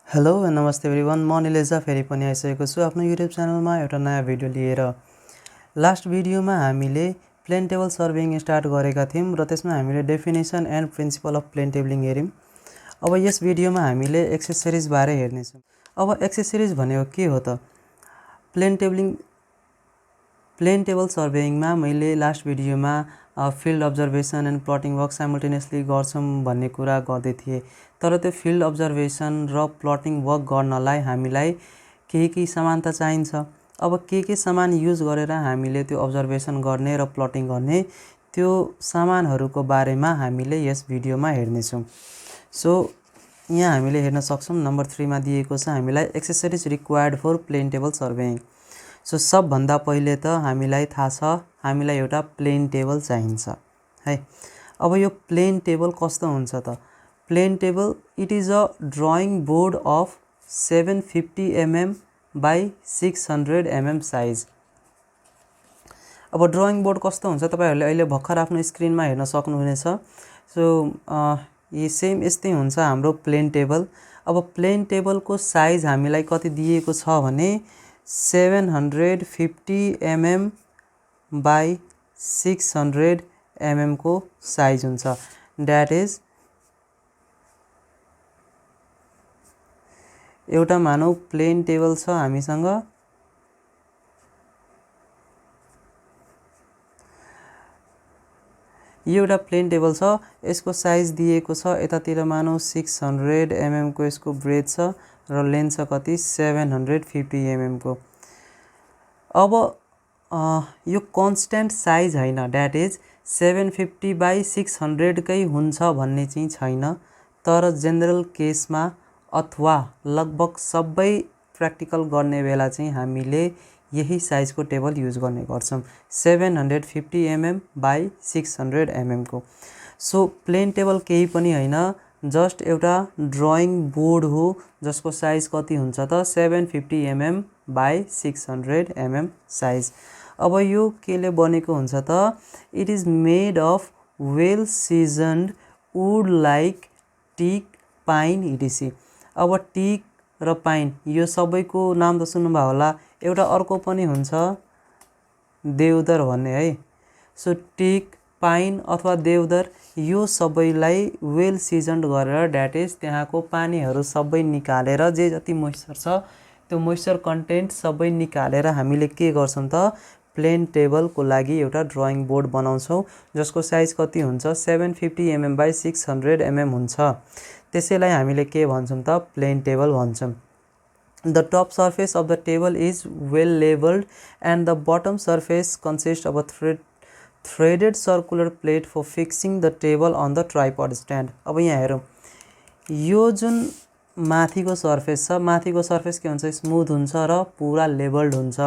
Hello नमस्ते everyone, म निलेजा फेरि पनि आइसकेको छु आफ्नो युट्युब च्यानलमा एउटा नयाँ भिडियो लिएर। लास्ट भिडियोमा हामीले प्लेन टेबल सर्भेइङ स्टार्ट गरेका थियौँ र त्यसमा हामीले definition and principle of plane tabling हेऱ्यौँ। अब यस भिडियोमा हामीले एक्सेसरिज बारे हेर्नेछौँ। अब एक्सेसरिज भनेको के हो त? प्लेन टेबल सर्भेइङमा मैले लास्ट भिडियोमा field observation and plotting work simultaneously गर्छौँ भन्ने कुरा गर्दै थिएँ। तर त्यो फिल्ड अब्जर्भेसन र प्लटिङ वर्क गर्नलाई हामीलाई केही समानता चाहिन्छ। अब के सामान युज गरेर हामीले त्यो अब्जर्भेसन गर्ने र प्लटिङ गर्ने त्यो सामानहरूको बारेमा हामीले यस भिडियोमा हेर्नेछौँ। सो यहाँ हामीले हेर्न सक्छौँ नम्बर 3 मा दिएको छ हामीलाई accessories required for plane table surveying. So सबभन्दा पहिले त हामीलाई थाहा छ हामीलाई एउटा प्लेन टेबल चाहिन्छ है। अब यो प्लेन टेबल कस्तो हुन्छ त? Plane table it is a drawing board of 750 mm by 600 mm size. अब ड्रइङ बोर्ड कस्तो हुन्छ तपाईहरुले अहिले भर्खर आफ्नो स्क्रिनमा हेर्न सक्नुहुनेछ। सो यो सेम यस्तै हुन्छ हाम्रो प्लेन टेबल। अब प्लेन टेबलको साइज हामीलाई कति दिएको छ भने 750 mm बाई 600 mm को साइज हुन्छ। द्याट इज एउटा मानौ प्लेन टेबल छ हामीसँग, यो एउटा प्लेन टेबल छ, यसको साइज दिएको छ यतातिर मानौ 600 mm को यसको ब्रेथ छ र लेन्थ छ कति 750 mm को। अब यो कन्स्ट्यान्ट साइज हैन, द्याट इज 750 बाई 600 कै हुन्छ भन्ने चाहिँ छैन। तर जेनरल केसमा अथवा लगभग सबै प्र्याक्टिकल गर्ने बेला चाहिँ हामीले यही साइजको टेबल युज गर्ने गर्छौं, 750 mm बाई 600 mm को। सो प्लेन टेबल केही पनि हैन, जस्ट एउटा ड्रइङ बोर्ड हो जसको साइज कति हुन्छ त 750 mm बाई 600 mm साइज। अब यो केले बनेको हुन्छ त? It is made of well seasoned wood like teak, pine etc. अब टिक र पाइन यो सबैको नाम त सुन्नुभयो होला। एउटा अर्को पनि हुन्छ देवदार भन्ने है। सो टिक, पाइन अथवा देवदार यो सबैलाई वेल सिजन्ड गरेर द्याट इज त्यहाँको पानीहरू सबै निकालेर जे जति मोइस्चर छ त्यो मोइस्चर कन्टेन्ट सबै निकालेर हामीले के गर्छौं त? प्लेन टेबलको लागि एउटा ड्रइङ बोर्ड बनाउँछौं जसको साइज कति हुन्छ 750 mm बाई 600 mm हुन्छ। त्यसैलाई हामीले के भन्छौं त? प्लेन टेबल भन्छौं। The top surface of the table is well leveled and the bottom surface consists of a threaded circular plate for fixing the table on the tripod stand। अब यहाँ हेरौं, यो जुन माथिको सर्फेस छ, माथिको सर्फेस के हुन्छ? स्मुथ हुन्छ र पुरा लेभल्ड हुन्छ।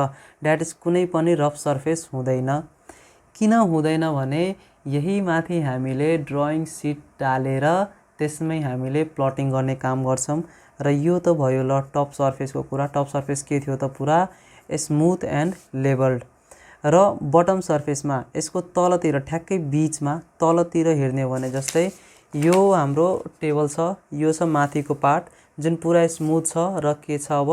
द्याट इज कुनै पनि रफ सर्फेस हुँदैन। किन हुँदैन भने यही माथि हामीले ड्रइङ सिट डालेर त्यसमै हामीले प्लटिङ गर्ने काम गर्छौं र यो त भयो ल टप सर्फेसको कुरा। टप सर्फेस के थियो त? पुरा स्मुथ एन्ड लेभल्ड। र बटम सर्फेसमा यसको तलतिर ठ्याक्कै बीचमा तलतिर हेर्ने हो भने जस्तै यो हाम्रो टेबल छ, यो छ माथिको पार्ट जुन पुरा स्मुथ छ र के छ अब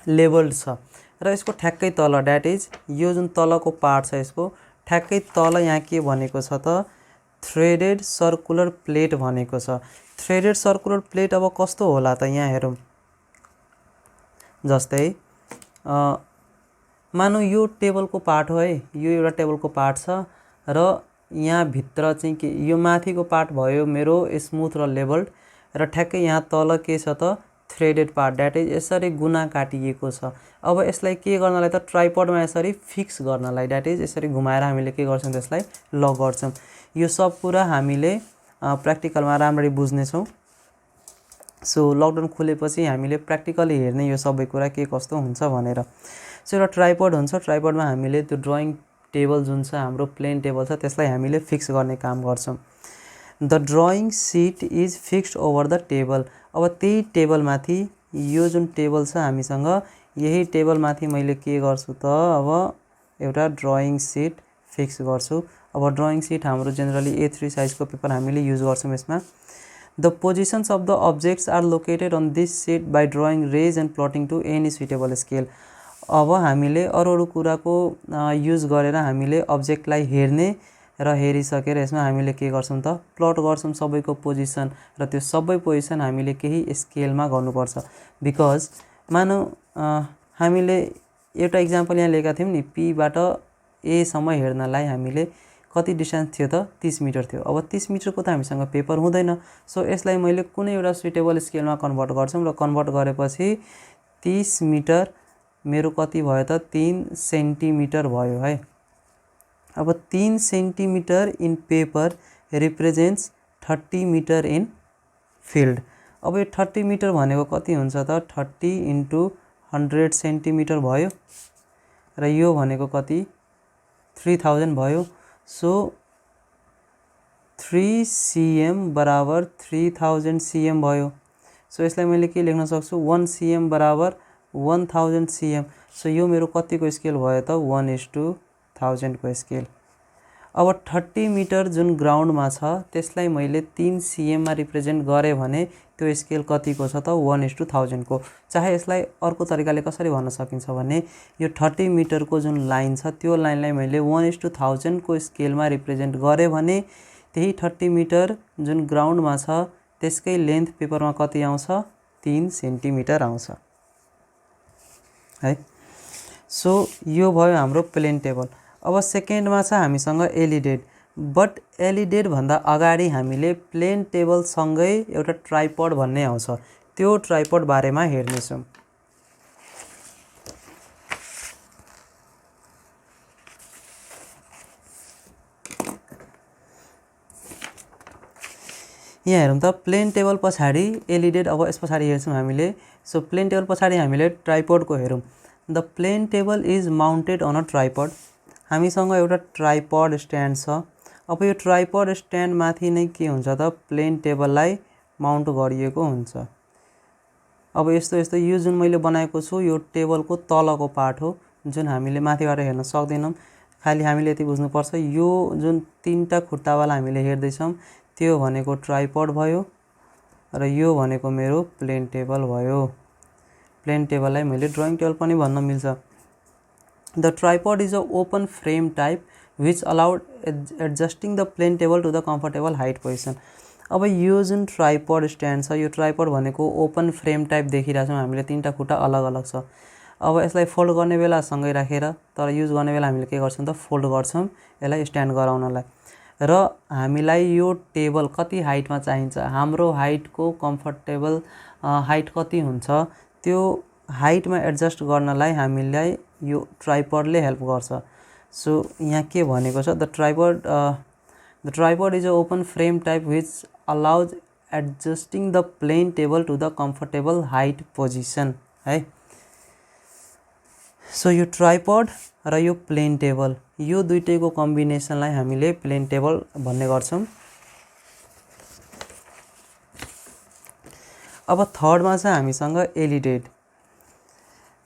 लेभल्ड छ र यसको ठ्याक्कै तल द्याट इज यो जुन तलको पार्ट छ यसको ठ्याक्कै तल यहाँ के भनेको छ त? थ्रेडेड सर्कुलर प्लेट भनेको छ। थ्रेडेड सर्कुलर प्लेट अब कस्तो होला त? यहाँ हेरौं, जस्तै मानौ यो टेबलको पार्ट हो है, यो एउटा टेबलको पार्ट छ र यहाँ भित्र चाहिँ के यो माथिको पार्ट भयो मेरो स्मुथ र लेभल्ड र ठ्याक्कै यहाँ तल के छ त? थ्रेडेड पार्ट द्याट इज यसरी गुना काटिएको छ। अब यसलाई के गर्नलाई त? ट्राइपडमा यसरी फिक्स गर्नलाई द्याट इज यसरी घुमाएर हामीले के गर्छौं? त्यसलाई लक गर्छौं। यो सब कुरा हामीले प्र्याक्टिकलमा राम्ररी बुझ्नेछौं। सो लकडाउन खुलेपछि हामीले प्र्याक्टिकली हेर्ने यो सबै कुरा के कस्तो हुन्छ भनेर। सो एउटा ट्राइपड हुन्छ, ट्राइपडमा हामीले त्यो ड्रइङ टेबल जुन छ हाम्रो प्लेन टेबल छ त्यसलाई हामीले फिक्स गर्ने काम गर्छौं। The drawing sheet is fixed over the table. अब त्यही टेबलमाथि यो जुन टेबल छ हामीसँग यही टेबलमाथि मैले के गर्छु त? अब एउटा ड्रइङ सिट फिक्स गर्छु। अब ड्रइङ सिट हाम्रो जेनरली A3 साइजको पेपर हामीले युज गर्छौं यसमा। The positions of the objects are located on this sheet by drawing rays and plotting to any suitable scale. अब हामीले अरू कुराको युज गरेर हामीले अब्जेक्टलाई हेर्ने र हेरिसकेर यसमा हामीले के गर्छौँ त प्लट गर्छौँ सबैको पोजिसन, र त्यो सबै पोजिसन हामीले केही स्केलमा गर्नुपर्छ। बिकज मानौ हामीले एउटा इक्जाम्पल यहाँ लिएका थियौँ नि, पीबाट एसम्म हेर्नलाई हामीले कति डिस्टेन्स थियो त 30 मिटर थियो। अब 30 मिटरको त हामीसँग पेपर हुँदैन, सो यसलाई मैले कुनै एउटा सुइटेबल स्केलमा कन्भर्ट गर्छौँ र कन्भर्ट गरेपछि 30 मिटर मेरो कति भयो त 3 सेन्टिमिटर भयो है। अब 3 centimetre in paper represents 30 metre in field. अब यो 30 मिटर भनेको कति हुन्छ त 30 इन्टु 100 सेन्टिमिटर भयो, र यो भनेको कति 3000 भयो। सो 3 cm बराबर 3000 cm भयो। सो यसलाई मैले के लेख्न सक्छु 1 cm बराबर 1000 cm। सो यो मेरो कतिको स्केल भयो त 1:1000 को स्केल। अब 30 मिटर जुन ग्राउन्डमा छ त्यसलाई मैले 3 cm मा रिप्रेजेन्ट गरेँ भने त्यो स्केल कतिको छ त 1:1000 को। चाहे यसलाई अर्को तरिकाले कसरी भन्न सकिन्छ भने यो 30 मिटरको जुन लाइन छ त्यो लाइनलाई मैले 1:1000 को स्केलमा रिप्रेजेन्ट गरेँ भने त्यही 30 मिटर जुन ग्राउन्डमा छ त्यसकै लेन्थ पेपरमा कति आउँछ 3 सेन्टिमिटर आउँछ है। सो यो भयो हाम्रो प्लेन टेबल। अब सेकेन्डमा छ हामीसँग एलिडेड। बट एलिडेड भन्दा अगाडि हामीले प्लेन टेबल सँगै एउटा ट्राइपड भन्ने आउँछ, त्यो ट्राइपड बारेमा हेर्नेछौँ। यहाँ हेरौँ त प्लेन टेबल पछाडि एलिडेड, अब यस पछाडि हेर्छौँ हामीले। सो प्लेन टेबल पछाडि हामीले ट्राइपडको हेरौँ। The plane table is mounted on a tripod. हामीसँग एउटा ट्राइपड स्ट्यान्ड छ। अब यो ट्राइपड स्ट्यान्ड माथि नै के हुन्छ त प्लेन टेबललाई माउन्ट गरिएको हुन्छ। अब यस्तो यस्तो यो जुन मैले बनाएको छु यो टेबलको तलको पार्ट हो जुन हामीले माथिबाट हेर्न सक्दैनौँ। खालि हामीले यति बुझ्नुपर्छ यो जुन 3टा खुट्टावाला हामीले हेर्दैछौँ त्यो भनेको ट्राइपड भयो, र यो भनेको मेरो प्लेन टेबल भयो। प्लेन टेबललाई मैले ड्रइङ टेबल पनि भन्न मिल्छ। The tripod is a open frame type which allowed adjusting the plane table to the comfortable height position. अब यो जुन ट्राइपड स्ट्यान्ड छ यो ट्राइपड भनेको ओपन फ्रेम टाइप देखिरहेछौँ हामीले, 3टा खुट्टा अलग अलग छ। अब यसलाई फोल्ड गर्ने बेला सँगै राखेर तर युज गर्ने बेला हामीले के गर्छौँ त फोल्ड गर्छौँ यसलाई स्ट्यान्ड गराउनलाई। र हामीलाई यो टेबल कति हाइटमा चाहिन्छ, हाम्रो हाइटको कम्फर्टेबल हाइट कति हुन्छ त्यो हाइटमा एडजस्ट गर्नलाई हामीलाई यो ट्राइपडले हेल्प गर्छ। सो यहाँ के भनेको छ the tripod is a open frame type which allows adjusting the plane table to the comfortable height position है। सो यो ट्राइपड र यो प्लेन टेबल यो दुईटैको कम्बिनेसनलाई हामीले प्लेन टेबल भन्ने गर्छौँ। अब थर्डमा छ हामीसँग alidade.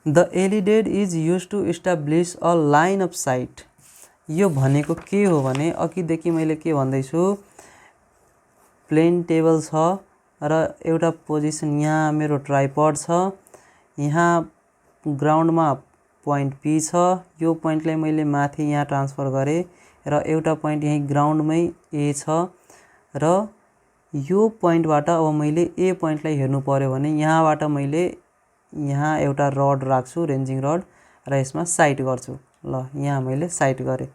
The alidade is use to establish a line of sight. यो भनेको के हो भने अघिदेखि मैले के भन्दैछु प्लेन टेबल छ र एउटा पोजिसन यहाँ मेरो ट्राइपड छ, यहाँ ग्राउन्डमा पोइन्ट पी छ, यो पोइन्टलाई मैले माथि यहाँ ट्रान्सफर गरेँ र एउटा पोइन्ट यहीँ ग्राउन्डमै ए छ, र यो पोइन्टबाट अब मैले ए पोइन्टलाई हेर्नु पर्यो भने यहाँबाट मैले यहाँ एउटा रड राख्छु रेन्जिङ रड र यसमा साइट गर्छु। ल यहाँ मैले साइट गरेँ।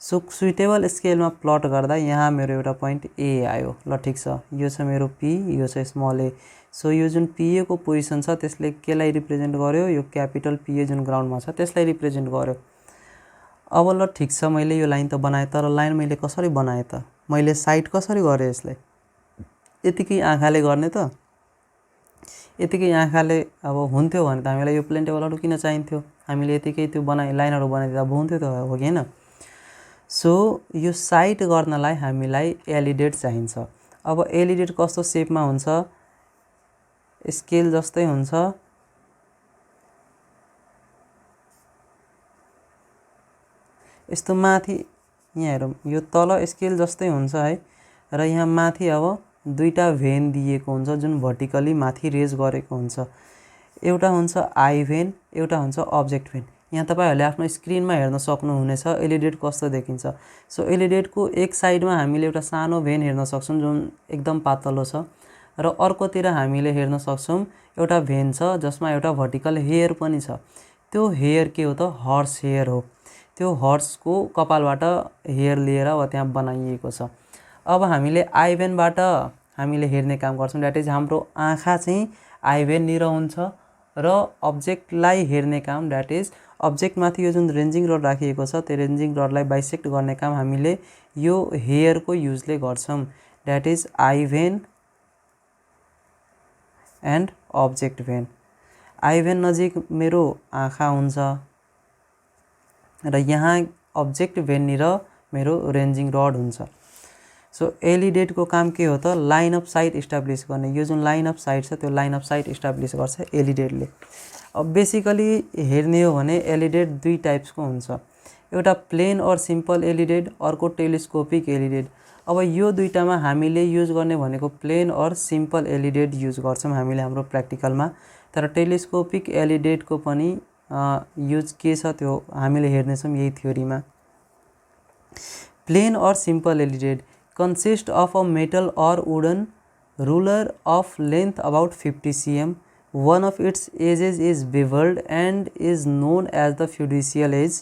सो सुइटेबल स्केलमा प्लट गर्दा यहाँ मेरो एउटा पोइन्ट ए आयो। ल ठिक छ, यो छ मेरो पी, यो छ स्मल ए। सो यो जुन पिए को पोजिसन छ त्यसले केलाई रिप्रेजेन्ट गर्यो, यो क्यापिटल पिए जुन ग्राउन्डमा छ त्यसलाई रिप्रेजेन्ट गर्यो। अब ल ठिक छ मैले यो लाइन त बनाएँ, तर लाइन मैले कसरी बनाएँ त, मैले साइट कसरी गरेँ यसलाई, यतिकै आँखाले गर्ने त, यतिकै आँखाले अब हुन्थ्यो भने त हामीलाई यो प्लेन टेबलहरू किन चाहिन्थ्यो, हामीले यतिकै त्यो लाइनहरू बनाइदिँदा अब हुन्थ्यो त हो कि होइन। सो यो साइट गर्नलाई हामीलाई एलिडेड चाहिन्छ। अब एलिडेड कस्तो सेपमा हुन्छ, स्केल जस्तै हुन्छ, यस्तो माथि यहाँ हेरौँ यो तल स्केल जस्तै हुन्छ है, र यहाँ माथि अब दुईटा भेन दिएको हुन्छ जुन भर्टिकली माथि रेज गरेको हुन्छ। एउटा हुन्छ आई भेन, एउटा हुन्छ अब्जेक्ट भेन। यहाँ तपाईहरुले आफ्नो स्क्रिनमा हेर्न सक्नुहुनेछ एलिडेट कस्तो देखिन्छ। सो एलिडेटको एक साइडमा हामीले एउटा सानो भेन हेर्न सक्छौं जुन एकदम पातलो छ र अर्कोतिर हामीले हेर्न सक्छौं एउटा भेन छ जसमा एउटा भर्टिकल हेयर पनि छ। त्यो हेयर के हो त? हर्स हेयर हो। त्यो हर्सको कपालबाट हेयर लिएर अब त्यहाँ बनाइएको छ। अब हामीले आई भेनबाट हामीले हेर्ने काम गर्छौं, दैट इज हाम्रो आँखा चाहिँ आई भेन निर हुन्छ र अब्जेक्टलाई हेर्ने काम दैट इज अब्जेक्ट माथि यो जुन रेन्जिङ रड राखिएको छ त्यो रेन्जिङ रडलाई बाइसेक्ट गर्ने काम हामीले यो हेयरको युजले गर्छौं, that is eye vane and object vane. Eye vane नजिक मेरो आँखा हुन्छ र यहाँ अब्जेक्ट भेन निर मेरो रेन्जिङ रड हुन्छ। सो एलिडेटको काम के हो त? लाइन अफ साइट इस्टाब्लिस गर्ने। यो जुन लाइन अफ साइट छ त्यो लाइन अफ साइट इस्टाब्लिस गर्छ एलिडेटले। अब बेसिकली हेर्ने हो भने एलिडेट दुई टाइप्सको हुन्छ, एउटा प्लेन और सिम्पल एलिडेट, अर्को टेलिस्कोपिक एलिडेट। अब यो दुईटामा हामीले युज गर्ने भनेको प्लेन और सिम्पल एलिडेट युज गर्छौं हामीले हाम्रो प्र्याक्टिकलमा। तर टेलिस्कोपिक एलिडेटको पनि युज के छ त्यो हामीले हेर्नेछौं यही थ्योरीमा। प्लेन और simple alidade consist of a metal or wooden ruler of length about 50 cm. One of its edges is beveled and is known as the fiducial edge.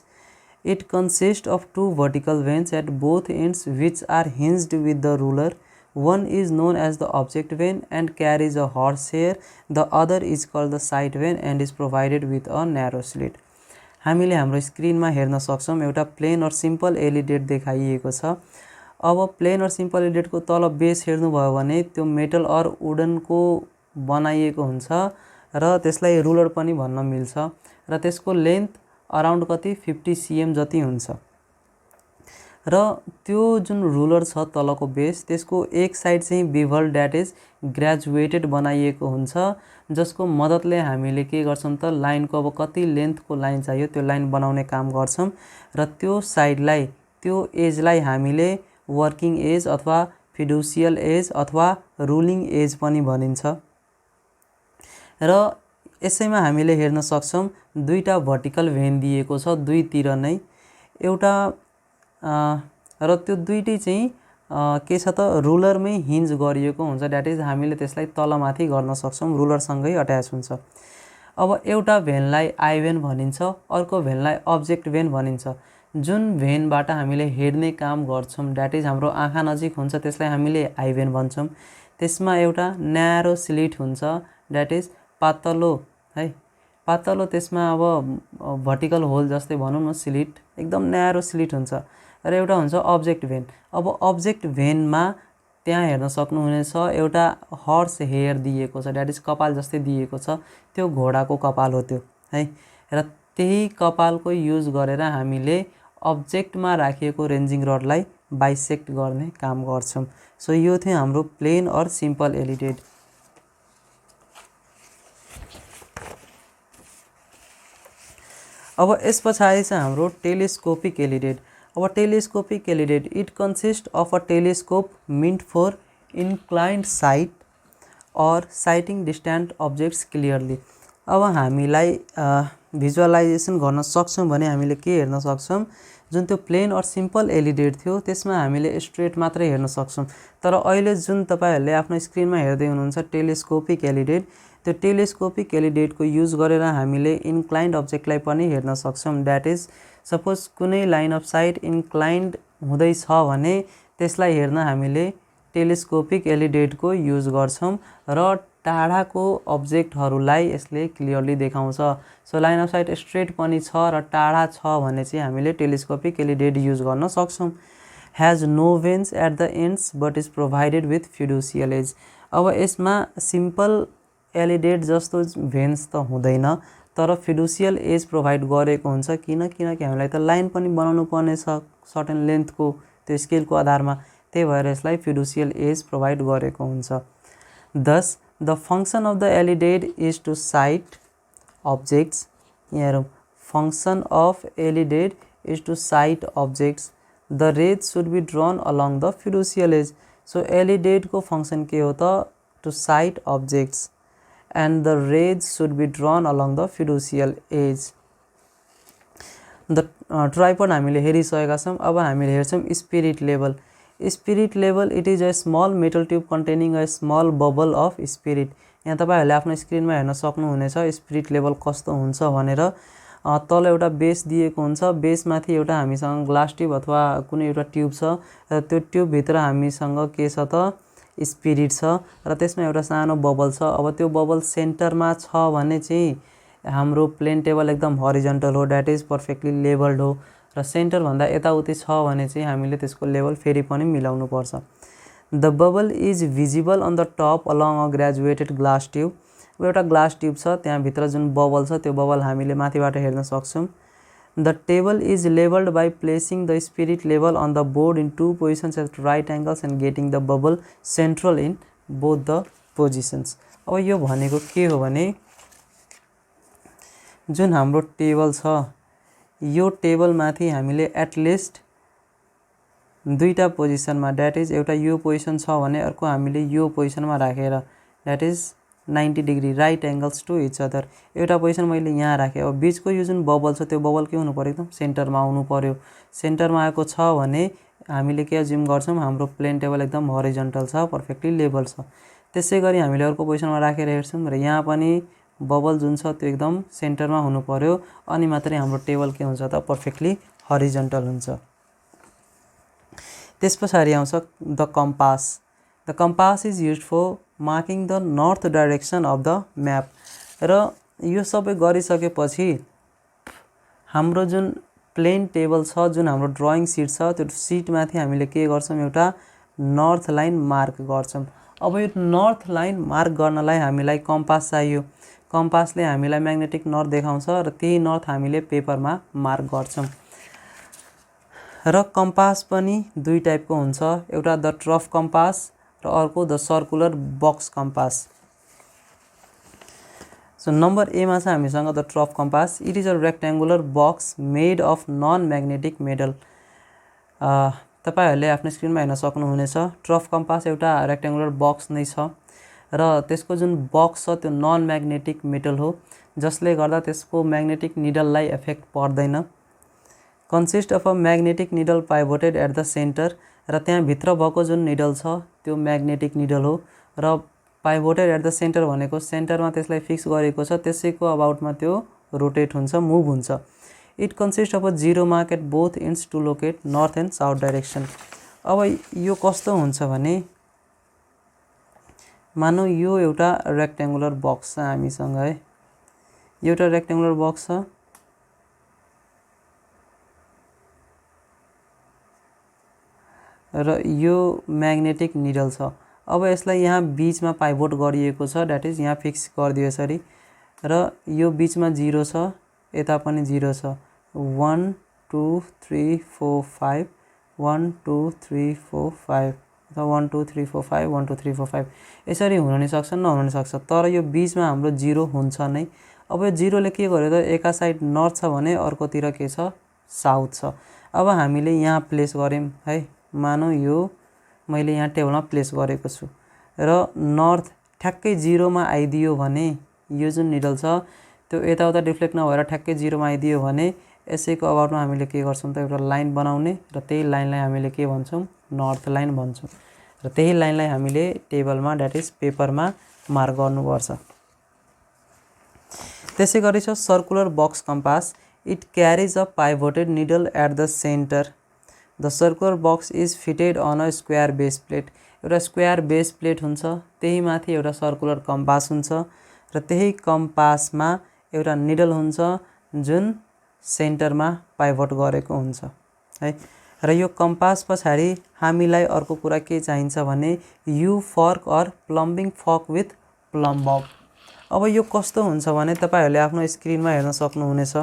It consists of two vertical veins at both ends which are hinged with the ruler. One is known as the object vein and carries a horsehair. The other is called the sight vein and is provided with a narrow slit. हामीले हाम्रो स्क्रिनमा हेर्न सक्छौं एउटा plain और simple alidade देखाइएको छ। अब plain और सिम्पल एलिडेटको तल बेस हेर्नुभयो भने त्यो मेटल और वुडनको बनाइएको हुन्छ र त्यसलाई रुलर पनि भन्न मिल्छ र त्यसको लेन्थ अराउन्ड कति 50 cm जति हुन्छ र त्यो जुन रुलर छ तलको बेस त्यसको एक साइड चाहिँ बिभल दैट इज ग्रेजुएटेड बनाइएको हुन्छ जसको मद्दतले हामीले के गर्छौं त लाइनको अब कति लेन्थको लाइन चाहियो त्यो लाइन बनाउने काम गर्छौं र त्यो साइडलाई त्यो एजलाई हामीले वर्किङ एज अथवा फिडुसियल एज अथवा रुलिङ एज पनि भनिन्छ। र यसैमा हामीले हेर्न सक्छौं दुईटा भर्टिकल भेन दिएको छ दुईतिर नै एउटा र त्यो दुईटै चाहिँ के छ त रुलरमै हिन्ज गरिएको हुन्छ, दैट इज हामीले त्यसलाई तलमाथि गर्न सक्छौं, रुलरसँगै अट्याच हुन्छ। अब एउटा भेनलाई आई भेन भनिन्छ, अर्को भेनलाई अब्जेक्ट भेन भनिन्छ। जुन भेनबाट हामीले हेर्ने काम गर्छौं दैट इज हाम्रो आँखा नजिक हुन्छ त्यसलाई हामीले आई भेन भन्छौं। त्यसमा एउटा न्यारो स्लिट हुन्छ दैट इज पातलो है, पातलो त्यसमा अब भर्टिकल होल जस्तै भनौं न स्लिट, एकदम न्यारो स्लिट हुन्छ र एउटा हुन्छ अब्जेक्ट भेन। अब अब्जेक्ट भेनमा त्यहाँ हेर्न सक्नुहुनेछ एउटा हर्स हेयर दिएको छ दैट इज कपाल जस्तै दिएको छ, त्यो घोडाको कपाल हो त्यो है र त्यही कपालको युज गरेर हामीले अब्जेक्टमा राखिएको रेन्जिङ रडलाई बाइसेक्ट गर्ने काम गर्छौं। सो यो थियो हाम्रो प्लेन और सिम्पल एलिडेट। अब यस पछाडि चाहिँ हाम्रो टेलिस्कोपिक एलिडेट। अब telescopic alidade it consist of a telescope meant for inclined sight or sighting distant objects clearly। अब हामीलाई भिजुअलाइजेसन गर्न सक्छौं भने हामीले के हेर्न सक्छौं जुन त्यो प्लेन और सिम्पल एलिडेट थियो त्यसमा हामीले स्ट्रेट मात्रै हेर्न सक्छौं, तर अहिले जुन तपाईहरुले आफ्नो स्क्रिनमा हेर्दै हुनुहुन्छ टेलिस्कोपिक एलिडेट, त्यो टेलिस्कोपिक एलिडेटको युज गरेर हामीले इन्क्लाइन्ड अब्जेक्टलाई पनि हेर्न सक्छौं। दैट इज सपोज कुनै लाइन अफ साइट इन्क्लाइन्ड हुँदैछ भने त्यसलाई हेर्न हामीले टेलिस्कोपिक एलिडेटको युज गर्छौं र टाढाको अब्जेक्टहरूलाई यसले क्लियरली देखाउँछ। So line of site straight पनि छ र टाढा छ भने चाहिँ हामीले टेलिस्कोपिक एलिडेट युज गर्न सक्छौं। Has no vanes at the ends but is provided with fiducial edge. अब यसमा सिम्पल एलिडेट जस्तो भेन्स त हुँदैन तर फिडुसियल एज प्रोभाइड गरेको हुन्छ किनकि हामीलाई त लाइन पनि बनाउनु पर्ने छ सर्टेन लेन्थको त्यो स्केलको आधारमा, त्यही भएर यसलाई फिडुसियल एज प्रोभाइड गरेको हुन्छ। Thus, the function of the elidate is to sight objects. Here, function of elidate is to sight objects. The rays should be drawn along the fiducial edge. So LED को function के हो त to sight objects and the rays should be drawn along the fiducial edge. The tripod हामीले हेरिसकेका छौँ। अब हामीले हेर्छौँ spirit level. Spirit level it is a small metal tube containing a small bubble of spirit. यहाँ तपाईँहरूले आफ्नो स्क्रिनमा हेर्न सक्नुहुनेछ स्पिरिट लेभल कस्तो हुन्छ भनेर। तल एउटा बेस दिएको हुन्छ, बेसमाथि एउटा हामीसँग ग्लास ट्युब अथवा कुनै एउटा ट्युब छ र त्यो ट्युबभित्र हामीसँग के छ त स्पिरिट छ र त्यसमा एउटा सानो बबल छ। अब त्यो बबल सेन्टरमा छ भने चाहिँ हाम्रो प्लेन टेबल एकदम हरिजन्टल हो, द्याट इज पर्फेक्टली लेभल्ड हो। र सेन्टरभन्दा यताउति छ भने चाहिँ हामीले त्यसको लेभल फेरि पनि मिलाउनु पर्छ। The bubble is visible on the top along a graduated glass tube. अब एउटा ग्लास ट्युब छ, त्यहाँभित्र जुन बबल छ त्यो बबल हामीले माथिबाट हेर्न सक्छौँ। The table is levelled by placing the spirit level on the board in 2 positions at right angles and getting the bubble central in both the positions. अब यो भनेको के हो भने जुन हाम्रो टेबल छ यो टेबलमाथि हामीले एटलिस्ट दुईटा पोजिसनमा, द्याट इज एउटा यो पोजिसन छ भने अर्को हामीले यो पोजिसनमा राखेर, that is 90 degree right angles to each other. एउटा पोजिसन मैले यहाँ राखेँ। अब बिचको यो जुन बबल छ त्यो बबल के हुनु पर्यो, एकदम सेन्टरमा आउनु पर्यो। सेन्टरमा आएको छ भने हामीले के अज्युम गर्छौँ, हाम्रो प्लेन टेबल एकदम हरिजन्टल छ, पर्फेक्टली लेभल छ। त्यसै गरी हामीले अर्को पोजिसनमा राखेर हेर्छौँ र यहाँ पनि बबल जुन छ त्यो एकदम सेन्टरमा हुनु पर्यो, अनि मात्रै हाम्रो टेबल के हुन्छ त पर्फेक्टली हरिजन्टल हुन्छ। त्यस पछाडि आउँछ the compass. The compass is used for marking the north direction of the map. र यो सबै गरिसकेपछि हाम्रो जुन प्लेन टेबल छ, जुन हाम्रो ड्रइङ सिट छ, त्यो सिटमाथि हामीले के गर्छौँ, एउटा नर्थ लाइन मार्क गर्छौँ। अब यो नर्थ लाइन मार्क गर्नलाई हामीलाई कम्पास चाहियो। कम्पासले हामीलाई म्याग्नेटिक नर्थ देखाउँछ र त्यही नर्थ हामीले पेपरमा मार्क गर्छौँ। र कम्पास पनि दुई टाइपको हुन्छ, एउटा द ट्रफ कम्पास र अर्को the circular box compass. So number एमा छ हामीसँग the trough compass. It is a rectangular box made of non magnetic metal. तपाईँहरूले आफ्नो स्क्रिनमा हेर्न सक्नुहुनेछ ट्रफ कम्पास एउटा रेक्ट्याङ्गुलर बक्स नै छ र त्यसको जुन बक्स छ त्यो नन म्याग्नेटिक मेटल हो, जसले गर्दा त्यसको म्याग्नेटिक निडललाई इफेक्ट पर्दैन। Consist of a magnetic needle pivoted at the centre. र त्यहाँभित्र भएको जुन निडल छ त्यो म्याग्नेटिक निडल हो र पाइभोटेड एट द सेन्टर भनेको सेन्टरमा त्यसलाई फिक्स गरेको छ, त्यसैको अबाउटमा त्यो रोटेट हुन्छ, मुभ हुन्छ। It consist of a zero mark at both ends to locate north and south direction. अब यो कस्तो हुन्छ भने मानौ यो एउटा रेक्ट्याङ्गुलर बक्स छ हामीसँग है, यो एउटा रेक्ट्याङ्गुलर बक्स छ र यो म्याग्नेटिक निडल छ। अब यसलाई यहाँ बिचमा पाइभोट गरिएको छ, द्याट इज यहाँ फिक्स गरिदियो यसरी, र यो बिचमा जिरो छ, यता पनि जिरो छ। 1 2 3 4 5 1 2 3 4 5 अथवा 1 2 3 4 5 1 2 3 4 5 यसरी हुन नि सक्छ, नहुन नि सक्छ, तर यो बिचमा हाम्रो जिरो हुन्छ नै। अब यो जिरोले के गर्यो त, एका साइड नर्थ छ भने अर्कोतिर के छ, साउथ छ। अब हामीले यहाँ प्लेस गऱ्यौँ है, मानौ यो मैले यहाँ टेबलमा प्लेस गरेको छु र नर्थ ठ्याक्कै जिरोमा आइदियो भने यो जुन निडल छ त्यो यताउता डिफ्लेक्ट नभएर ठ्याक्कै जिरोमा आइदियो भने यसैको अबाउटमा हामीले के गर्छौँ त, एउटा लाइन बनाउने र त्यही लाइनलाई हामीले के भन्छौँ, नर्थ लाइन भन्छौँ। र त्यही लाइनलाई हामीले टेबलमा द्याट इज पेपरमा मार्क गर्नुपर्छ। त्यसै गरी छ circular box compass. It carries a pivoted needle at the centre. The circular box is fitted on a square base plate. एउटा स्क्वायर बेस प्लेट हुन्छ, त्यही माथि एउटा सर्कुलर कम्पास हुन्छ र त्यही कम्पासमा एउटा निडल हुन्छ जुन सेन्टरमा पाइभोट गरेको हुन्छ है। र यो कम्पास पछाडि हामीलाई अर्को कुरा के चाहिन्छ भने यु फर्क अर प्लम्बिङ फर्क विथ प्लम बब। अब यो कस्तो हुन्छ भने तपाईँहरूले आफ्नो स्क्रिनमा हेर्न सक्नुहुनेछ,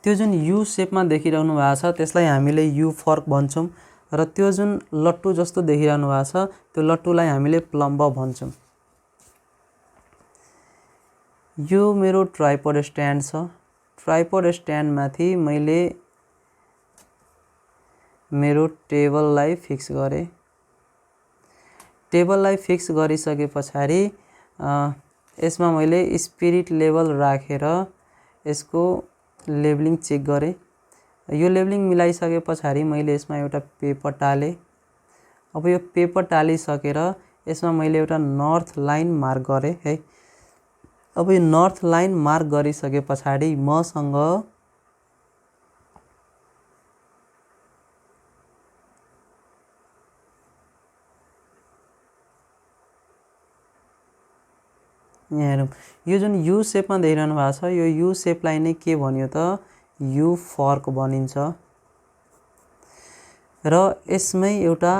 त्यो जुन यु सेपमा देखिरहनु भएको छ त्यसलाई हामीले यु फर्क भन्छौँ र त्यो जुन लट्टु जस्तो देखिरहनु भएको छ त्यो लट्टुलाई हामीले प्लम बब भन्छौँ। यो मेरो ट्राइपोड स्ट्यान्ड छ। ट्राइपोड स्ट्यान्डमाथि मैले मेरो टेबललाई फिक्स गरेँ। टेबललाई फिक्स गरिसके पछाडि यसमा मैले स्पिरिट लेभल राखेर यसको लेबलिङ चेक गरेँ। यो लेबलिङ मिलाइसके पछाडि मैले यसमा एउटा पेपर टालेँ। अब यो पेपर टालिसकेर यसमा मैले एउटा नर्थ लाइन मार्क गरेँ है। अब यो नर्थ लाइन मार्क गरिसके पछाडि मसँग यहाँ हेरौँ, यो जुन यु सेपमा देखिरहनु भएको छ, यो यु सेपलाई नै के भन्यो त यु फर्क भनिन्छ। र यसमै एउटा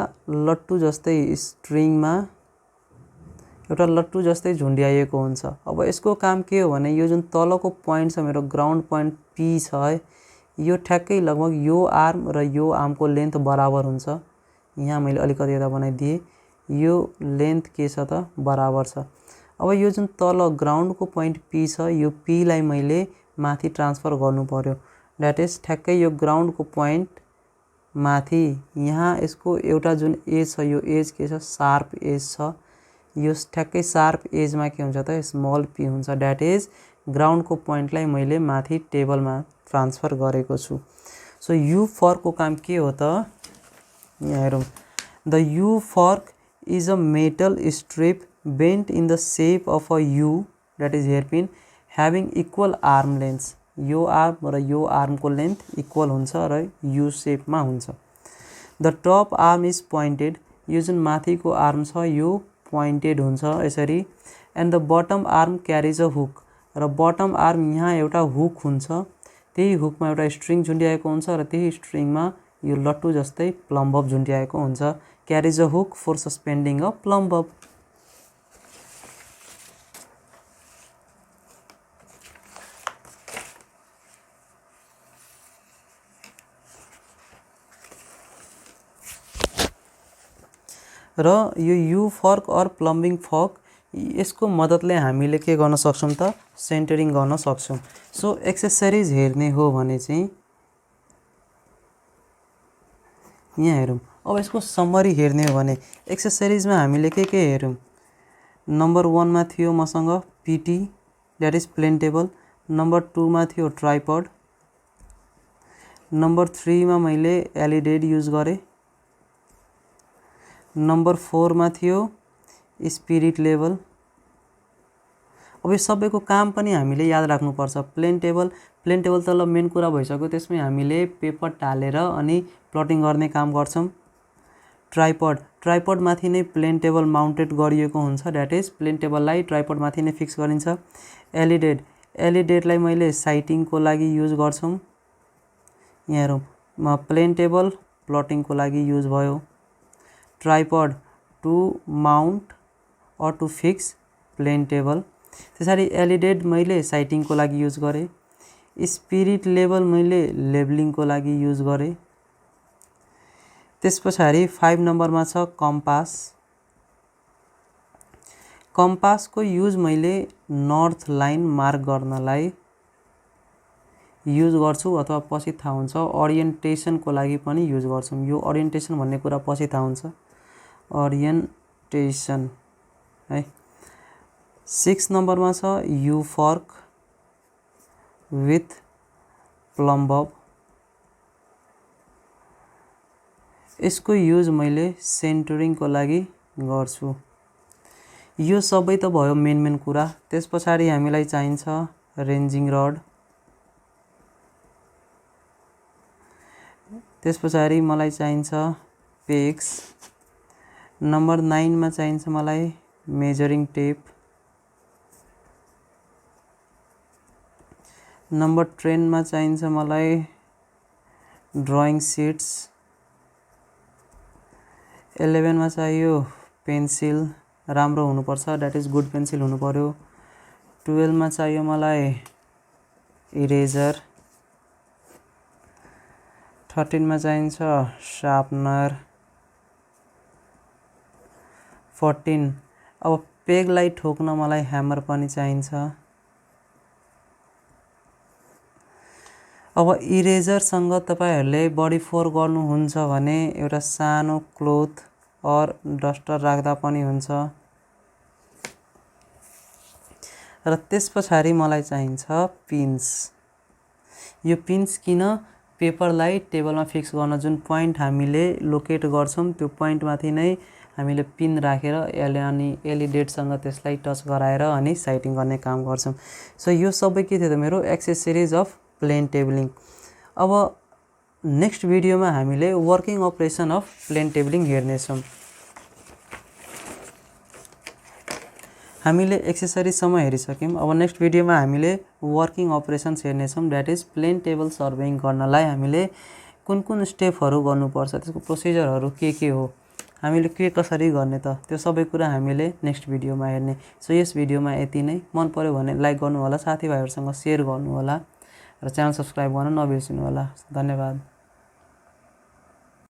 लट्टु जस्तै स्ट्रिङमा एउटा लट्टु जस्तै झुन्ड्याइएको हुन्छ। अब यसको काम के हो भने यो जुन तलको पोइन्ट छ मेरो ग्राउन्ड पोइन्ट पी छ है, यो ठ्याक्कै लगभग यो आर्म र यो आर्मको लेन्थ बराबर हुन्छ। यहाँ मैले अलिकति यता बनाइदिएँ, यो लेन्थ के छ त बराबर छ। अब यो जुन तल ग्राउन्डको पोइन्ट पी छ, यो पीलाई मैले माथि ट्रान्सफर गर्नु पर्यो। द्याट इज ठ्याक्कै यो ग्राउन्डको पोइन्ट माथि यहाँ यसको एउटा जुन एज छ, यो एज के छ सार्प एज छ। यो ठ्याक्कै सार्प एजमा के हुन्छ त स्मल पी हुन्छ। द्याट इज ग्राउन्डको पोइन्टलाई मैले माथि टेबलमा ट्रान्सफर गरेको छु। सो यु फर्कको काम के हो त यहाँ हेरौँ, the U fork is a metal strip bent in the shape of a U that is hairpin having equal arm length. यो आर्म र यो आर्मको लेन्थ इक्वल हुन्छ र यु सेपमा हुन्छ। The top arm is pointed, यो जुन माथिको आर्म छ यो पोइन्टेड हुन्छ यसरी। And the bottom arm carries a hook, र बटम आर्म यहाँ एउटा हुक हुन्छ, त्यही हुकमा एउटा स्ट्रिङ झुन्ड्याएको हुन्छ र त्यही स्ट्रिङमा यो लट्टु जस्तै प्लम बब झुन्ड्याएको हुन्छ। Carries a hook for suspending a plumb bob. र यो यु फर्क अर प्लम्बिङ फर्क यसको मद्दतले हामीले के गर्न सक्छौँ त सेन्टरिङ गर्न सक्छौँ। सो एक्सेसरिज हेर्ने हो भने चाहिँ यहाँ हेरौँ। अब यसको समरी हेर्ने हो भने एक्सेसरिजमा हामीले के हेरौँ। नम्बर 1 मा थियो मसँग PT that is plane table. Number 2 मा थियो ट्राइपड। नम्बर 3 मा मैले एलिडेड युज गरेँ। नम्बर 4 मा थियो स्पिरिट लेभल। अब यो सबैको काम पनि हामीले याद राख्नुपर्छ। प्लेन टेबल त ल मेन कुरा भइसक्यो, त्यसमै हामीले पेपर टालेर अनि प्लटिङ गर्ने काम गर्छौँ। ट्राइपड माथि नै प्लेन टेबल माउन्टेड गरिएको हुन्छ, द्याट इज प्लेन टेबललाई ट्राइपड माथि नै फिक्स गरिन्छ। एलिडेडलाई मैले साइटिङको लागि युज गर्छौँ। यहाँ हेरौँ, प्लेन टेबल प्लटिङको लागि युज भयो। Tripod to mount or to fix plane table. त्यसरी एलिडेड मैले साइटिङको लागि युज गरेँ। स्पिरिट लेभल मैले लेबलिङको लागि युज गरेँ। त्यस पछाडि 5 नम्बरमा छ कम्पास। कम्पासको युज मैले नर्थ लाइन मार्क गर्नलाई युज गर्छु, अथवा पछि थाहा हुन्छ ओरिएन्टेसनको लागि पनि युज गर्छौँ। यो ओरिएन्टेसन भन्ने कुरा पछि थाहा हुन्छ, ओरिएन्टेसन है। 6 नम्बरमा छ यु फर्क विथ प्लम बब। यसको युज मैले सेन्टरिङको लागि गर्छु। यो सबै त भयो मेन कुरा। त्यस पछाडि हामीलाई चाहिन्छ रेन्जिङ रड। त्यस पछाडि मलाई चाहिन्छ पेक्स। नम्बर 9 मा चाहिन्छ मलाई मेजरिङ टेप। नम्बर 10 मा चाहिन्छ मलाई ड्रइङ सिट्स। 11 मा चाहियो पेन्सिल, राम्रो हुनुपर्छ, द्याट इज गुड पेन्सिल हुनु पर्यो। 12 मा चाहियो मलाई इरेजर। 13 मा चाहिन्छ सार्पनर। 14 अब पेगलाई ठोक्न मलाई ह्यामर पनि चाहिन्छ। अब इरेजरसँग तपाईहरुले बडी फोर गर्नुहुन्छ भने एउटा सानो क्लोथ अर डस्टर राख्दा पनि हुन्छ। र त्यसपछि मलाई चाहिन्छ पिन्स। यो पिन्स किन? पेपरलाई टेबलमा फिक्स गर्न जुन पोइन्ट हामीले लोकेट गर्छौं त्यो पोइन्ट माथि नै हामीले पिन राखेर एलिडेटसँग त्यसलाई टच गराएर अनि साइटिङ गर्ने काम गर्छौं। सो यो सबै के थियो त मेरो एक्सेसरिज अफ प्लेन टेबलिङ। अब नेक्स्ट भिडियोमा हामीले working operation of plane tabling हेर्नेछौं। हामीले एक्सेसरिज सम्म हेरिसक्यौं। अब नेक्स्ट भिडियोमा हामीले वर्किङ अपरेसन्स हेर्नेछौं। That is plane table surveying गर्नलाई हामीले कुन स्टेपहरु गर्नुपर्छ, त्यसको प्रोसिजरहरु के हो, हामीले के कसरी गर्ने त, त्यो सबै कुरा हामीले नेक्स्ट भिडियोमा हेर्ने। सो यस भिडियोमा यति नै। मन पर्यो भने लाइक गर्नु होला, साथीभाइहरुसँग शेयर गर्नु होला र च्यानल सब्स्क्राइब गर्न नबिर्सनु होला। धन्यवाद।